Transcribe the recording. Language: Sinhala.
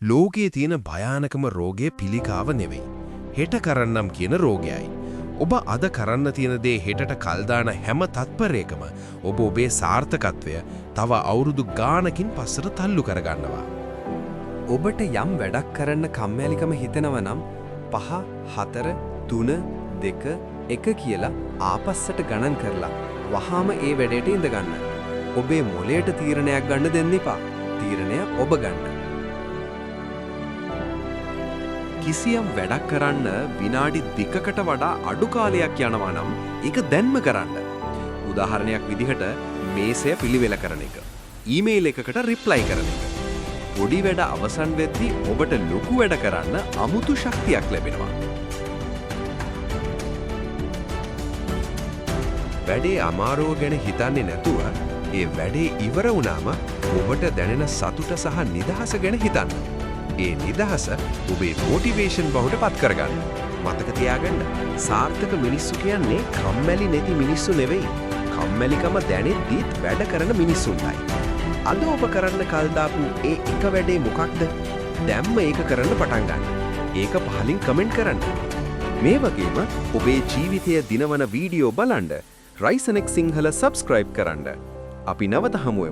ලෝකයේ තියෙන භයානකම රෝගය පිළිකාව නෙවෙයි. හෙට කරන්නම් කියන රෝගයයි. ඔබ අද කරන්න තියෙන දේ හෙටට කල් දාන හැම තත්පරයකම ඔබ ඔබේ සාර්ථකත්වය තව අවුරුදු ගානකින් පස්සට තල්ලු කරගන්නවා. ඔබට යම් වැඩක් කරන්න කම්මැලිකම හිතෙනව නම් 5 4 3 2 1 කියලා ආපස්සට ගණන් කරලා වහාම ඒ වැඩේට ඉඳ ගන්න. ඔබේ මොළයට තීරණයක් ගන්න දෙන්න එපා. තීරණය ඔබ ගන්න. කිසියම් වැඩක් කරන්න විනාඩි 2කට වඩා අඩු කාලයක් යනවා නම් ඒක දැන්ම කරන්න. උදාහරණයක් විදිහට මේසය පිළිවෙල කරන එක. ඊමේල් එකකට රිප්ලයි කරන එක. පොඩි වැඩ අවසන් වෙද්දී ඔබට ලොකු වැඩ කරන්න අමුතු ශක්තියක් ලැබෙනවා. වැඩේ අමාරුව ගැන හිතන්නේ නැතුව ඒ වැඩේ ඉවර වුණාම ඔබට දැනෙන සතුට සහ නිදහස ගැන හිතන්න. ඒ නිදහස ඔබේ මොටිවේෂන් බවට පත් කරගන්න. මතක තියාගන්න, සාර්ථක මිනිස්සු කියන්නේ කම්මැලි නැති මිනිස්සු නෙවෙයි. කම්මැලිකම දැනෙද්දිත් වැඩ කරන මිනිස්සුන්ටයි. අද ඔබ කරන්න කල් දාපු ඒ එක වැඩේ මොකක්ද? දැම්ම ඒක කරන්න පටන් ගන්න. ඒක පහලින් කමෙන්ට් කරන්න. මේ වගේම ඔබේ ජීවිතය දිනවන වීඩියෝ බලන්න රයිසනෙක් සිංහල සබ්ස්ක්‍රයිබ් කරන්න. අපි නැවත හමුවෙමු.